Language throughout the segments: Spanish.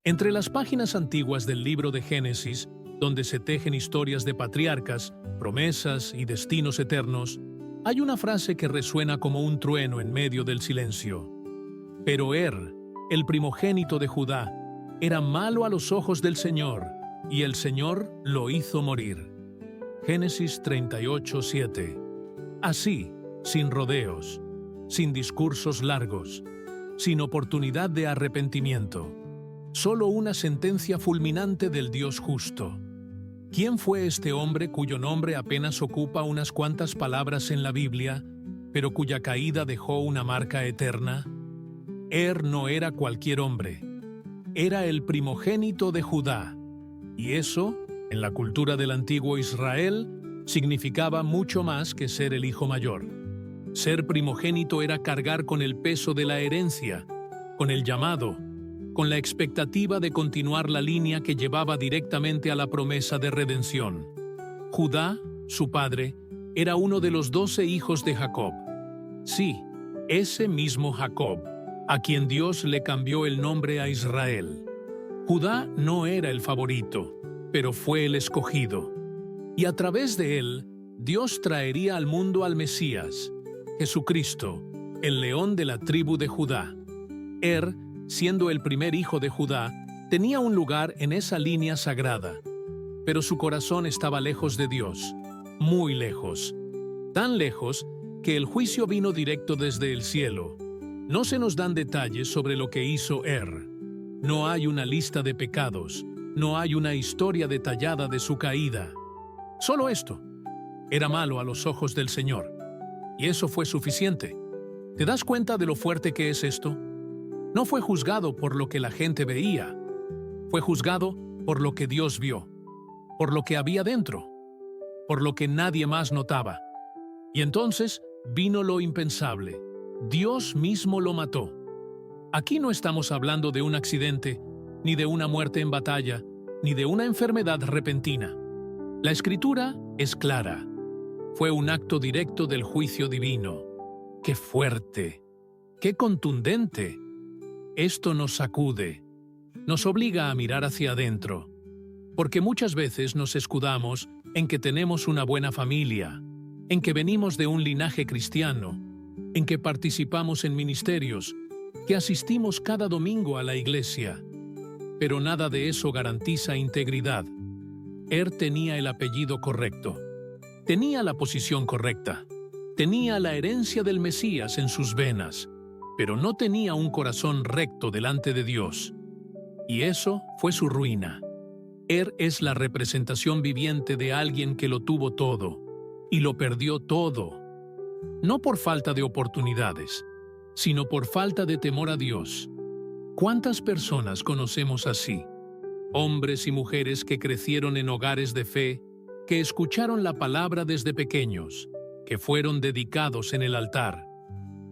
Entre las páginas antiguas del libro de Génesis, donde se tejen historias de patriarcas, promesas y destinos eternos, hay una frase que resuena como un trueno en medio del silencio. Pero el primogénito de Judá, era malo a los ojos del Señor, y el Señor lo hizo morir. Génesis 38:7. Así, sin rodeos, sin discursos largos, sin oportunidad de arrepentimiento, solo una sentencia fulminante del Dios justo. ¿Quién fue este hombre cuyo nombre apenas ocupa unas cuantas palabras en la Biblia, pero cuya caída dejó una marca eterna? No era cualquier hombre. Era el primogénito de Judá. Y eso, en la cultura del antiguo Israel, significaba mucho más que ser el hijo mayor. Ser primogénito era cargar con el peso de la herencia, con el llamado, con la expectativa de continuar la línea que llevaba directamente a la promesa de redención. Judá, su padre, era uno de los 12 hijos de Jacob. Sí, ese mismo Jacob, a quien Dios le cambió el nombre a Israel. Judá no era el favorito, pero fue el escogido. Y a través de él, Dios traería al mundo al Mesías, Jesucristo, el león de la tribu de Judá. Siendo el primer hijo de Judá, tenía un lugar en esa línea sagrada, pero su corazón estaba lejos de Dios, muy lejos, tan lejos que el juicio vino directo desde el cielo. No se nos dan detalles sobre lo que hizo No hay una lista de pecados, no hay una historia detallada de su caída. Solo esto: era malo a los ojos del Señor. Y eso fue suficiente. ¿Te das cuenta de lo fuerte que es esto? No fue juzgado por lo que la gente veía. Fue juzgado por lo que Dios vio, por lo que había dentro, por lo que nadie más notaba. Y entonces vino lo impensable. Dios mismo lo mató. Aquí no estamos hablando de un accidente, ni de una muerte en batalla, ni de una enfermedad repentina. La Escritura es clara. Fue un acto directo del juicio divino. ¡Qué fuerte! ¡Qué contundente! Esto nos sacude, nos obliga a mirar hacia adentro, porque muchas veces nos escudamos en que tenemos una buena familia, en que venimos de un linaje cristiano, en que participamos en ministerios, que asistimos cada domingo a la iglesia. Pero nada de eso garantiza integridad. Tenía el apellido correcto, tenía la posición correcta, tenía la herencia del Mesías en sus venas, pero no tenía un corazón recto delante de Dios. Y eso fue su ruina. Es la representación viviente de alguien que lo tuvo todo, y lo perdió todo. No por falta de oportunidades, sino por falta de temor a Dios. ¿Cuántas personas conocemos así? Hombres y mujeres que crecieron en hogares de fe, que escucharon la palabra desde pequeños, que fueron dedicados en el altar,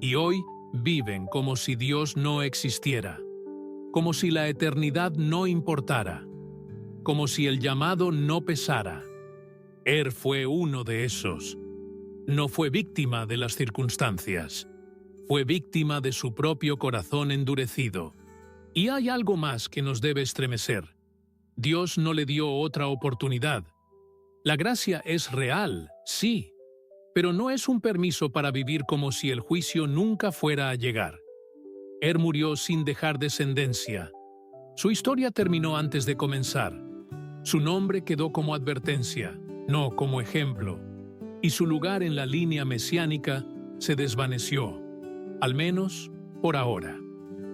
y hoy viven como si Dios no existiera, como si la eternidad no importara, como si el llamado no pesara. Fue uno de esos. No fue víctima de las circunstancias, fue víctima de su propio corazón endurecido. Y hay algo más que nos debe estremecer. Dios no le dio otra oportunidad. La gracia es real, sí, pero no es un permiso para vivir como si el juicio nunca fuera a llegar. Murió sin dejar descendencia. Su historia terminó antes de comenzar. Su nombre quedó como advertencia, no como ejemplo. Y su lugar en la línea mesiánica se desvaneció, al menos por ahora.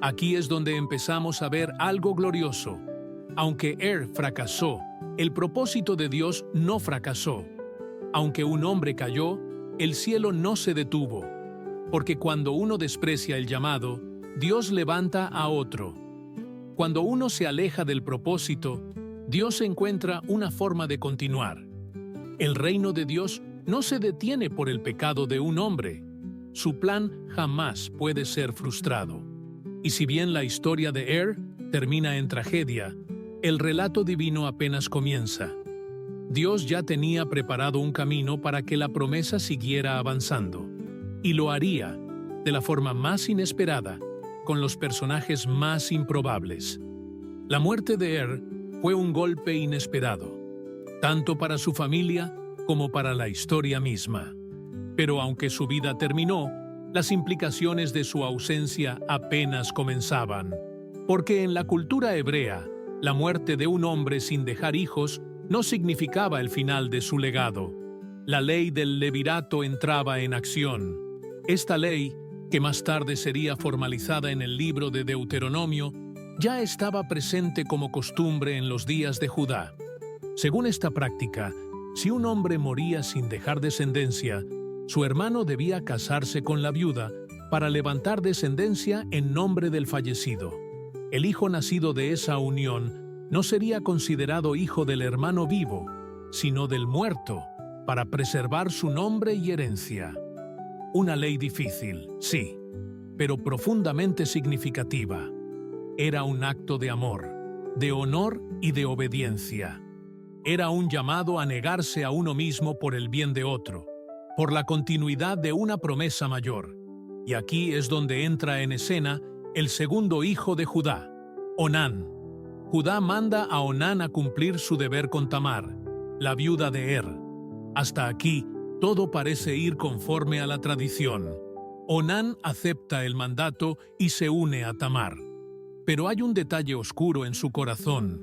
Aquí es donde empezamos a ver algo glorioso. Aunque fracasó, el propósito de Dios no fracasó. Aunque un hombre cayó, el cielo no se detuvo, porque cuando uno desprecia el llamado, Dios levanta a otro. Cuando uno se aleja del propósito, Dios encuentra una forma de continuar. El reino de Dios no se detiene por el pecado de un hombre. Su plan jamás puede ser frustrado. Y si bien la historia de termina en tragedia, el relato divino apenas comienza. Dios ya tenía preparado un camino para que la promesa siguiera avanzando, y lo haría de la forma más inesperada, con los personajes más improbables. La muerte de fue un golpe inesperado, tanto para su familia como para la historia misma. Pero aunque su vida terminó, las implicaciones de su ausencia apenas comenzaban. Porque en la cultura hebrea, la muerte de un hombre sin dejar hijos no significaba el final de su legado. La ley del levirato entraba en acción. Esta ley, que más tarde sería formalizada en el libro de Deuteronomio, ya estaba presente como costumbre en los días de Judá. Según esta práctica, si un hombre moría sin dejar descendencia, su hermano debía casarse con la viuda para levantar descendencia en nombre del fallecido. El hijo nacido de esa unión no sería considerado hijo del hermano vivo, sino del muerto, para preservar su nombre y herencia. Una ley difícil, sí, pero profundamente significativa. Era un acto de amor, de honor y de obediencia. Era un llamado a negarse a uno mismo por el bien de otro, por la continuidad de una promesa mayor. Y aquí es donde entra en escena el segundo hijo de Judá, Onán. Judá manda a Onán a cumplir su deber con Tamar, la viuda de Hasta aquí, todo parece ir conforme a la tradición. Onán acepta el mandato y se une a Tamar. Pero hay un detalle oscuro en su corazón.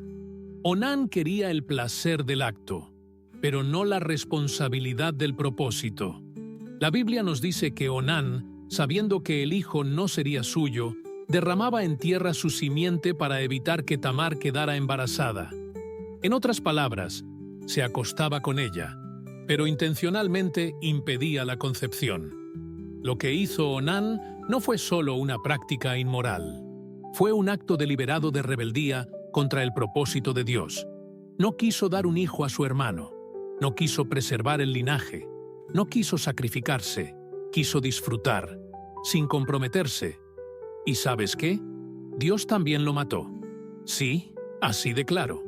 Onán quería el placer del acto, pero no la responsabilidad del propósito. La Biblia nos dice que Onán, sabiendo que el hijo no sería suyo, derramaba en tierra su simiente para evitar que Tamar quedara embarazada. En otras palabras, se acostaba con ella, pero intencionalmente impedía la concepción. Lo que hizo Onán no fue solo una práctica inmoral. Fue un acto deliberado de rebeldía contra el propósito de Dios. No quiso dar un hijo a su hermano, no quiso preservar el linaje, no quiso sacrificarse, quiso disfrutar, sin comprometerse. ¿Y sabes qué? Dios también lo mató. Sí, así de claro.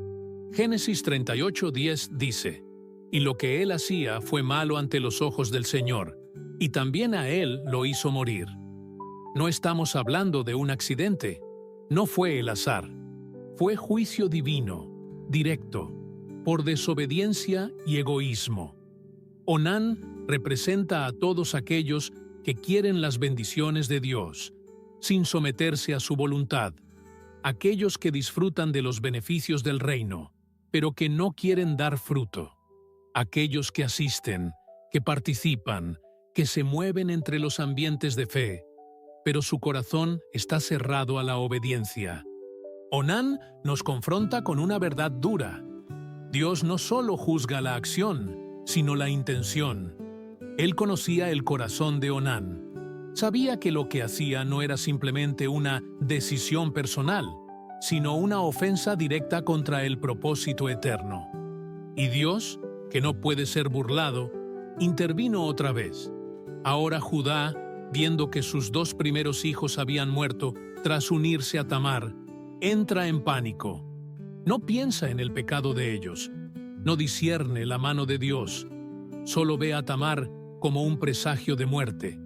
Génesis 38:10 dice: «Y lo que él hacía fue malo ante los ojos del Señor, y también a él lo hizo morir». No estamos hablando de un accidente. No fue el azar. Fue juicio divino, directo, por desobediencia y egoísmo. Onán representa a todos aquellos que quieren las bendiciones de Dios, sin someterse a su voluntad, aquellos que disfrutan de los beneficios del reino, pero que no quieren dar fruto, aquellos que asisten, que participan, que se mueven entre los ambientes de fe, pero su corazón está cerrado a la obediencia. Onán nos confronta con una verdad dura. Dios no solo juzga la acción, sino la intención. Él conocía el corazón de Onán. Sabía que lo que hacía no era simplemente una decisión personal, sino una ofensa directa contra el propósito eterno. Y Dios, que no puede ser burlado, intervino otra vez. Ahora Judá, viendo que sus dos primeros hijos habían muerto tras unirse a Tamar, entra en pánico. No piensa en el pecado de ellos, no discierne la mano de Dios, solo ve a Tamar como un presagio de muerte.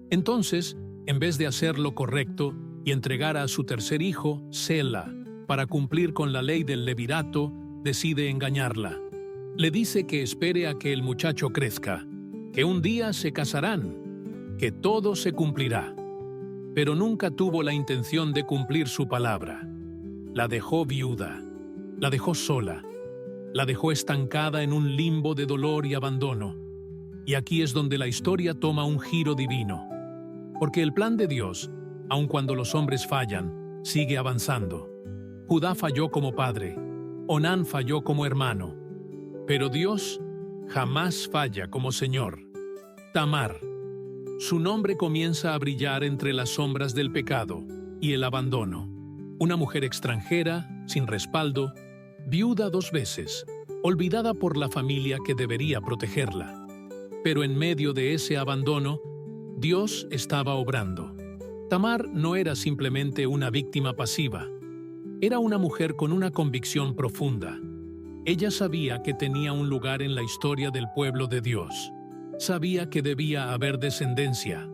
Entonces, en vez de hacer lo correcto y entregar a su tercer hijo, Sela, para cumplir con la ley del levirato, decide engañarla. Le dice que espere a que el muchacho crezca, que un día se casarán, que todo se cumplirá. Pero nunca tuvo la intención de cumplir su palabra. La dejó viuda, la dejó sola, la dejó estancada en un limbo de dolor y abandono. Y aquí es donde la historia toma un giro divino. Porque el plan de Dios, aun cuando los hombres fallan, sigue avanzando. Judá falló como padre, Onán falló como hermano, pero Dios jamás falla como Señor. Tamar. Su nombre comienza a brillar entre las sombras del pecado y el abandono. Una mujer extranjera, sin respaldo, viuda 2 veces, olvidada por la familia que debería protegerla. Pero en medio de ese abandono, Dios estaba obrando. Tamar no era simplemente una víctima pasiva. Era una mujer con una convicción profunda. Ella sabía que tenía un lugar en la historia del pueblo de Dios. Sabía que debía haber descendencia.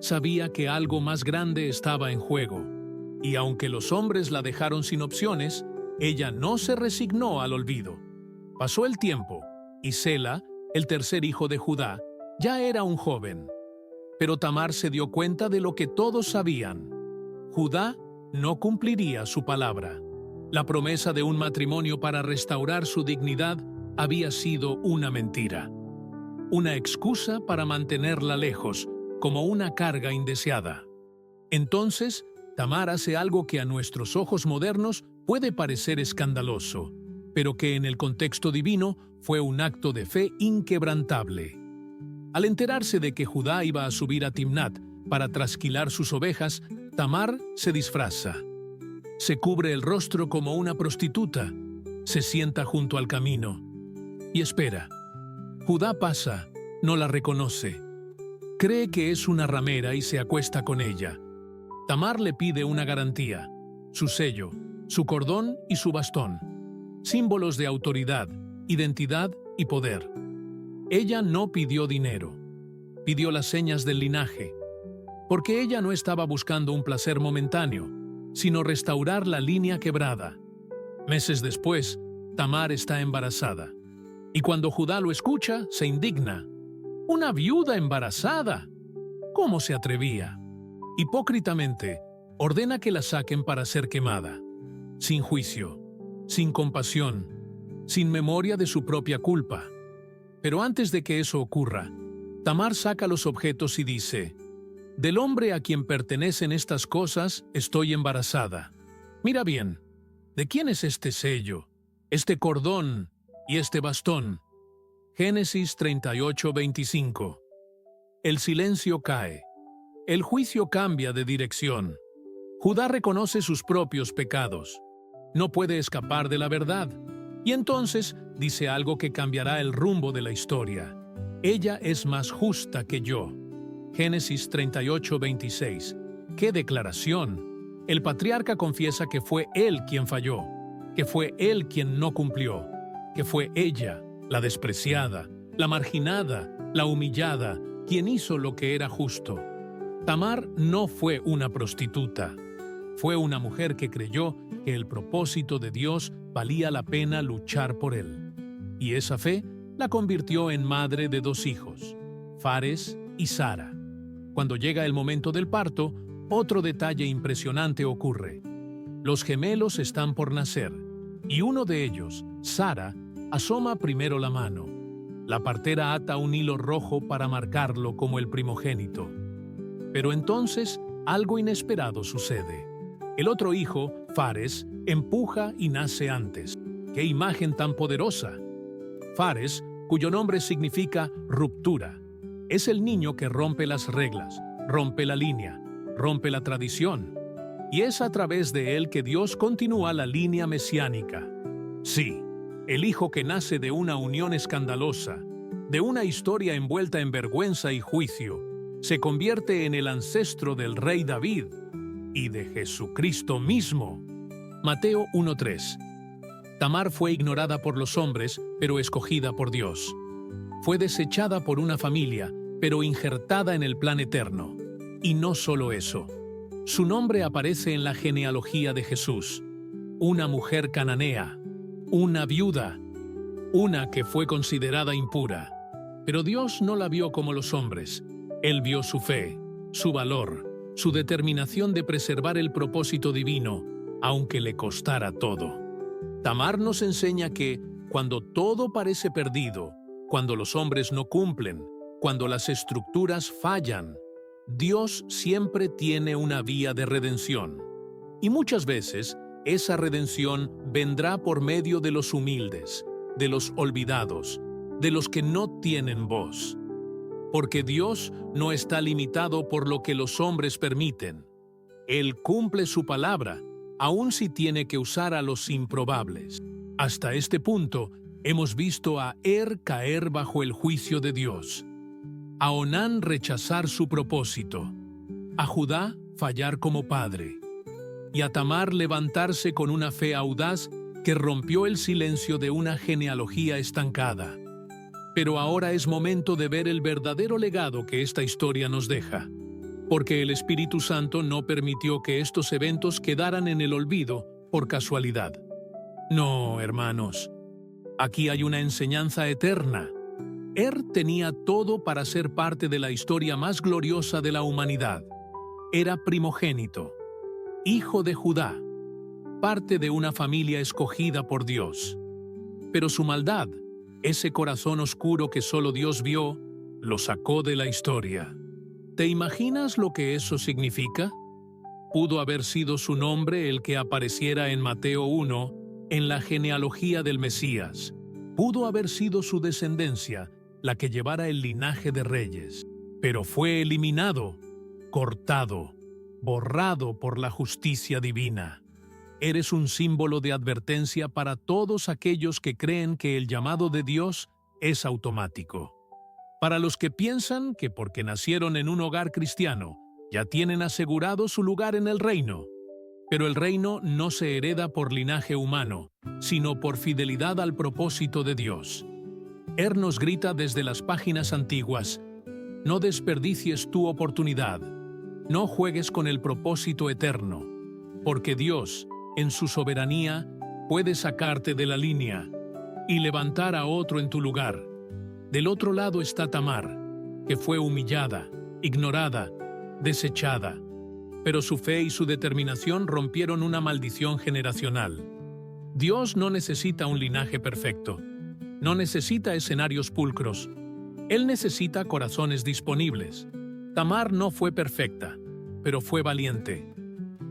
Sabía que algo más grande estaba en juego. Y aunque los hombres la dejaron sin opciones, ella no se resignó al olvido. Pasó el tiempo, y Sela, el tercer hijo de Judá, ya era un joven. Pero Tamar se dio cuenta de lo que todos sabían. Judá no cumpliría su palabra. La promesa de un matrimonio para restaurar su dignidad había sido una mentira. Una excusa para mantenerla lejos, como una carga indeseada. Entonces, Tamar hace algo que a nuestros ojos modernos puede parecer escandaloso, pero que en el contexto divino fue un acto de fe inquebrantable. Al enterarse de que Judá iba a subir a Timnat para trasquilar sus ovejas, Tamar se disfraza. Se cubre el rostro como una prostituta, se sienta junto al camino y espera. Judá pasa, no la reconoce. Cree que es una ramera y se acuesta con ella. Tamar le pide una garantía, su sello, su cordón y su bastón, símbolos de autoridad, identidad y poder. Ella no pidió dinero, pidió las señas del linaje, porque ella no estaba buscando un placer momentáneo, sino restaurar la línea quebrada. Meses después, Tamar está embarazada, y cuando Judá lo escucha, se indigna. ¡Una viuda embarazada! ¿Cómo se atrevía? Hipócritamente, ordena que la saquen para ser quemada, sin juicio, sin compasión, sin memoria de su propia culpa. Pero antes de que eso ocurra, Tamar saca los objetos y dice: «Del hombre a quien pertenecen estas cosas estoy embarazada. Mira bien, ¿de quién es este sello, este cordón y este bastón?» Génesis 38:25. El silencio cae. El juicio cambia de dirección. Judá reconoce sus propios pecados. No puede escapar de la verdad. Y entonces dice algo que cambiará el rumbo de la historia. Ella es más justa que yo. Génesis 38:26. ¡Qué declaración! El patriarca confiesa que fue él quien falló, que fue él quien no cumplió, que fue ella, la despreciada, la marginada, la humillada, quien hizo lo que era justo. Tamar no fue una prostituta. Fue una mujer que creyó que el propósito de Dios valía la pena luchar por él. Y esa fe la convirtió en madre de 2 hijos, Fares y Sara. Cuando llega el momento del parto, otro detalle impresionante ocurre. Los gemelos están por nacer, y uno de ellos, Sara, asoma primero la mano. La partera ata un hilo rojo para marcarlo como el primogénito. Pero entonces algo inesperado sucede. El otro hijo, Fares, empuja y nace antes. ¡Qué imagen tan poderosa! Fares, cuyo nombre significa ruptura, es el niño que rompe las reglas, rompe la línea, rompe la tradición. Y es a través de él que Dios continúa la línea mesiánica. Sí, el hijo que nace de una unión escandalosa, de una historia envuelta en vergüenza y juicio, se convierte en el ancestro del rey David y de Jesucristo mismo. Mateo 1:3. Tamar fue ignorada por los hombres, pero escogida por Dios. Fue desechada por una familia, pero injertada en el plan eterno. Y no solo eso. Su nombre aparece en la genealogía de Jesús. Una mujer cananea, una viuda, una que fue considerada impura. Pero Dios no la vio como los hombres. Él vio su fe, su valor, su determinación de preservar el propósito divino, aunque le costara todo. Tamar nos enseña que, cuando todo parece perdido, cuando los hombres no cumplen, cuando las estructuras fallan, Dios siempre tiene una vía de redención. Y muchas veces, esa redención vendrá por medio de los humildes, de los olvidados, de los que no tienen voz. Porque Dios no está limitado por lo que los hombres permiten. Él cumple su palabra, aun si tiene que usar a los improbables. Hasta este punto, hemos visto a caer bajo el juicio de Dios, a Onán rechazar su propósito, a Judá fallar como padre, y a Tamar levantarse con una fe audaz que rompió el silencio de una genealogía estancada. Pero ahora es momento de ver el verdadero legado que esta historia nos deja. porque el Espíritu Santo no permitió que estos eventos quedaran en el olvido por casualidad. No, hermanos, aquí hay una enseñanza eterna. Tenía todo para ser parte de la historia más gloriosa de la humanidad. Era primogénito, hijo de Judá, parte de una familia escogida por Dios. Pero su maldad, ese corazón oscuro que solo Dios vio, lo sacó de la historia. ¿Te imaginas lo que eso significa? Pudo haber sido su nombre el que apareciera en Mateo 1, en la genealogía del Mesías. Pudo haber sido su descendencia la que llevara el linaje de reyes. Pero fue eliminado, cortado, borrado por la justicia divina. Eres un símbolo de advertencia para todos aquellos que creen que el llamado de Dios es automático. Para los que piensan que porque nacieron en un hogar cristiano, ya tienen asegurado su lugar en el reino. Pero el reino no se hereda por linaje humano, sino por fidelidad al propósito de Dios. Nos grita desde las páginas antiguas: no desperdicies tu oportunidad, no juegues con el propósito eterno, porque Dios, en su soberanía, puede sacarte de la línea y levantar a otro en tu lugar. Del otro lado está Tamar, que fue humillada, ignorada, desechada, pero su fe y su determinación rompieron una maldición generacional. Dios no necesita un linaje perfecto, no necesita escenarios pulcros. Él necesita corazones disponibles. Tamar no fue perfecta, pero fue valiente.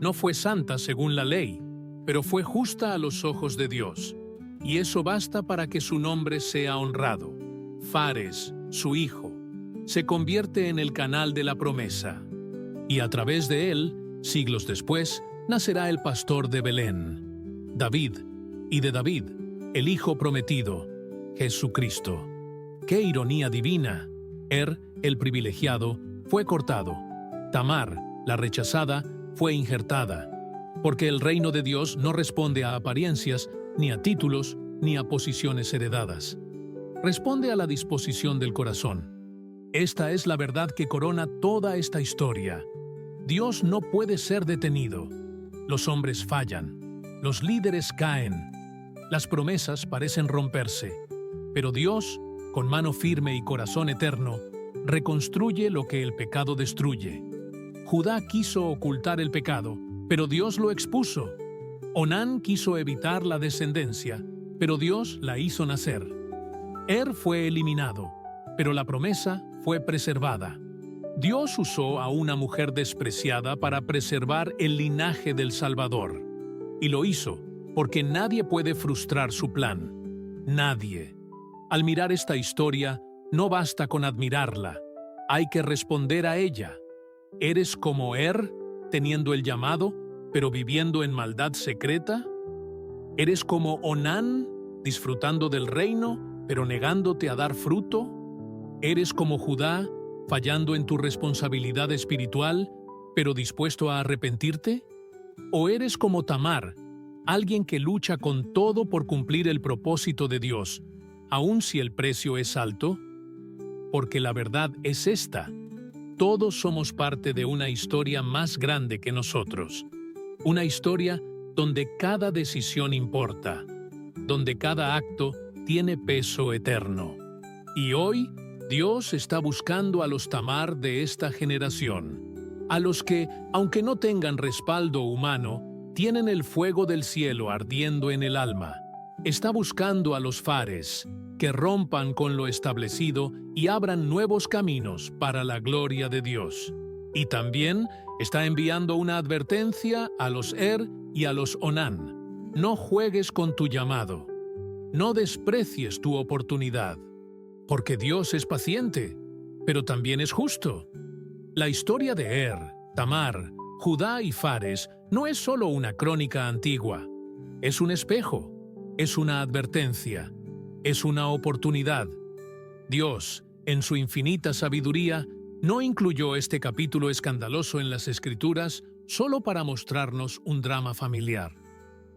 No fue santa según la ley, pero fue justa a los ojos de Dios. Y eso basta para que su nombre sea honrado. Fares, su hijo, se convierte en el canal de la promesa. Y a través de él, siglos después, nacerá el pastor de Belén, David, y de David, el hijo prometido, Jesucristo. ¡Qué ironía divina! El privilegiado, fue cortado. Tamar, la rechazada, fue injertada. Porque el reino de Dios no responde a apariencias, ni a títulos, ni a posiciones heredadas. Responde a la disposición del corazón. Esta es la verdad que corona toda esta historia. Dios no puede ser detenido. Los hombres fallan. Los líderes caen. Las promesas parecen romperse. Pero Dios, con mano firme y corazón eterno, reconstruye lo que el pecado destruye. Judá quiso ocultar el pecado, pero Dios lo expuso. Onán quiso evitar la descendencia, pero Dios la hizo nacer. Fue eliminado, pero la promesa fue preservada. Dios usó a una mujer despreciada para preservar el linaje del Salvador. Y lo hizo porque nadie puede frustrar su plan. Nadie. Al mirar esta historia, no basta con admirarla. Hay que responder a ella. ¿Eres como teniendo el llamado, pero viviendo en maldad secreta? ¿Eres como Onán, disfrutando del reino, pero negándote a dar fruto? ¿Eres como Judá, fallando en tu responsabilidad espiritual, pero dispuesto a arrepentirte? ¿O eres como Tamar, alguien que lucha con todo por cumplir el propósito de Dios, aun si el precio es alto? Porque la verdad es esta: todos somos parte de una historia más grande que nosotros. Una historia donde cada decisión importa, donde cada acto tiene peso eterno. Y hoy, Dios está buscando a los Tamar de esta generación, a los que, aunque no tengan respaldo humano, tienen el fuego del cielo ardiendo en el alma. Está buscando a los Fares, que rompan con lo establecido y abran nuevos caminos para la gloria de Dios. Y también está enviando una advertencia a los y a los Onán. No juegues con tu llamado. No desprecies tu oportunidad. Porque Dios es paciente, pero también es justo. La historia de Tamar, Judá y Fares no es solo una crónica antigua. Es un espejo, es una advertencia, es una oportunidad. Dios, en su infinita sabiduría, no incluyó este capítulo escandaloso en las Escrituras solo para mostrarnos un drama familiar.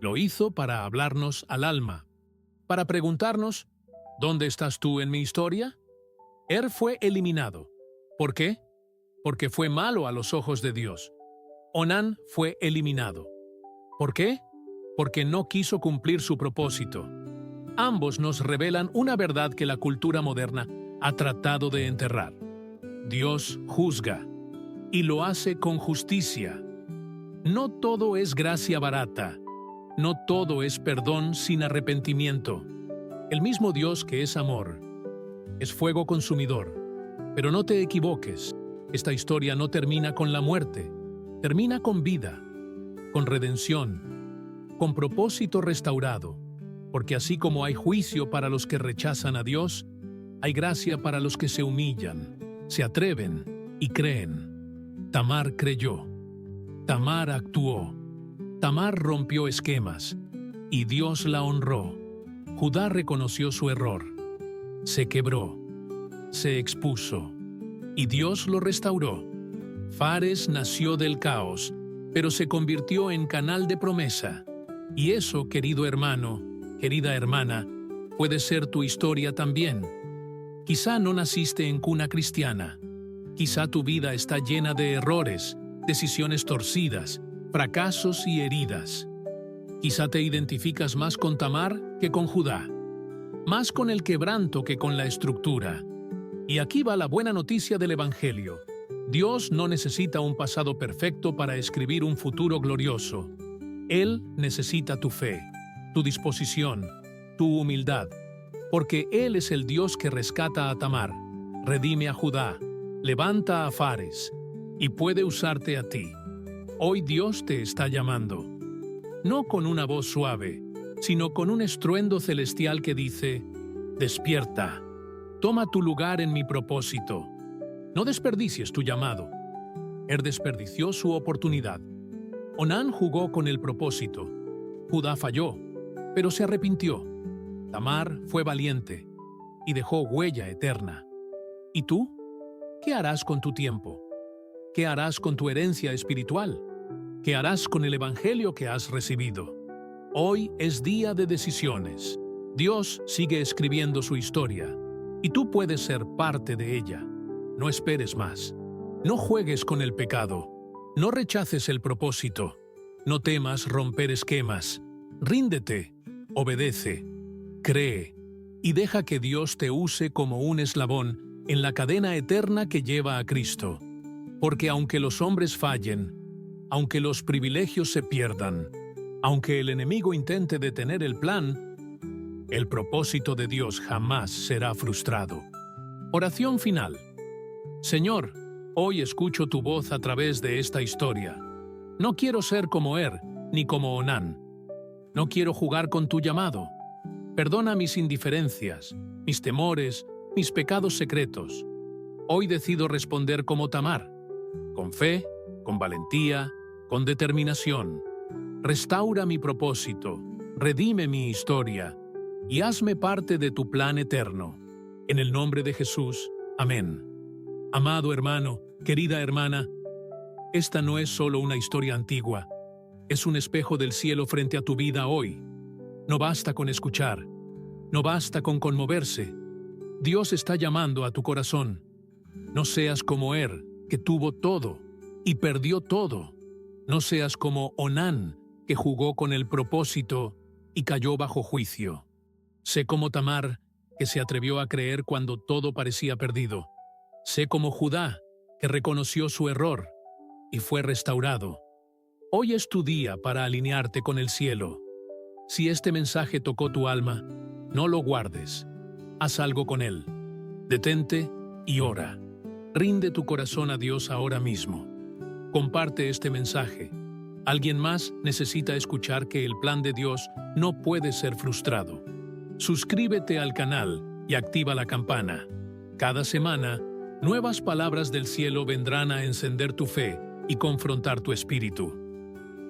Lo hizo para hablarnos al alma, para preguntarnos: ¿dónde estás tú en mi historia? Fue eliminado. ¿Por qué? porque fue malo a los ojos de Dios. Onán fue eliminado. ¿Por qué? Porque no quiso cumplir su propósito. Ambos nos revelan una verdad que la cultura moderna ha tratado de enterrar. Dios juzga, y lo hace con justicia. No todo es gracia barata. No todo es perdón sin arrepentimiento. El mismo Dios que es amor, es fuego consumidor. Pero no te equivoques, esta historia no termina con la muerte, termina con vida, con redención, con propósito restaurado, porque así como hay juicio para los que rechazan a Dios, hay gracia para los que se humillan, se atreven y creen. Tamar creyó, Tamar actuó, Tamar rompió esquemas, y Dios la honró. Judá reconoció su error, se quebró, se expuso, y Dios lo restauró. Fares nació del caos, pero se convirtió en canal de promesa. Y eso, querido hermano, querida hermana, puede ser tu historia también. Quizá no naciste en cuna cristiana. Quizá tu vida está llena de errores, decisiones torcidas, fracasos y heridas. Quizá te identificas más con Tamar que con Judá, más con el quebranto que con la estructura. Y aquí va la buena noticia del Evangelio. Dios no necesita un pasado perfecto para escribir un futuro glorioso. Él necesita tu fe, tu disposición, tu humildad, porque Él es el Dios que rescata a Tamar, redime a Judá, levanta a Fares, y puede usarte a ti. Hoy Dios te está llamando, no con una voz suave, sino con un estruendo celestial que dice: despierta, toma tu lugar en mi propósito. No desperdicies tu llamado. Él desperdició su oportunidad. Onán jugó con el propósito. Judá falló, pero se arrepintió. Tamar fue valiente y dejó huella eterna. ¿Y tú? ¿Qué harás con tu tiempo? ¿Qué harás con tu herencia espiritual? ¿Qué harás con el Evangelio que has recibido? Hoy es día de decisiones. Dios sigue escribiendo su historia, y tú puedes ser parte de ella. No esperes más. No juegues con el pecado. No rechaces el propósito. No temas romper esquemas. Ríndete, obedece, cree, y deja que Dios te use como un eslabón en la cadena eterna que lleva a Cristo. Porque aunque los hombres fallen, aunque los privilegios se pierdan, aunque el enemigo intente detener el plan, el propósito de Dios jamás será frustrado. Oración final. Señor, hoy escucho tu voz a través de esta historia. No quiero ser como ni como Onán. No quiero jugar con tu llamado. Perdona mis indiferencias, mis temores, mis pecados secretos. Hoy decido responder como Tamar, con fe, con valentía, con determinación. Restaura mi propósito, redime mi historia y hazme parte de tu plan eterno. En el nombre de Jesús, amén. Amado hermano, querida hermana, esta no es solo una historia antigua, es un espejo del cielo frente a tu vida hoy. No basta con escuchar, no basta con conmoverse. Dios está llamando a tu corazón. No seas como que tuvo todo y perdió todo. No seas como Onán, que jugó con el propósito y cayó bajo juicio. Sé como Tamar, que se atrevió a creer cuando todo parecía perdido. Sé como Judá, que reconoció su error y fue restaurado. Hoy es tu día para alinearte con el cielo. Si este mensaje tocó tu alma, no lo guardes. Haz algo con él. Detente y ora. Rinde tu corazón a Dios ahora mismo. Comparte este mensaje. Alguien más necesita escuchar que el plan de Dios no puede ser frustrado. Suscríbete al canal y activa la campana. Cada semana, nuevas palabras del cielo vendrán a encender tu fe y confrontar tu espíritu.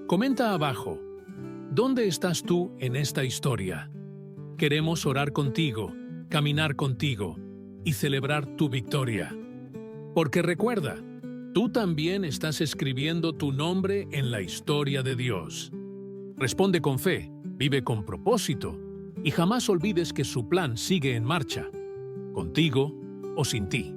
Comenta abajo, ¿dónde estás tú en esta historia? Queremos orar contigo, caminar contigo y celebrar tu victoria. Porque recuerda, tú también estás escribiendo tu nombre en la historia de Dios. Responde con fe, vive con propósito y jamás olvides que su plan sigue en marcha, contigo o sin ti.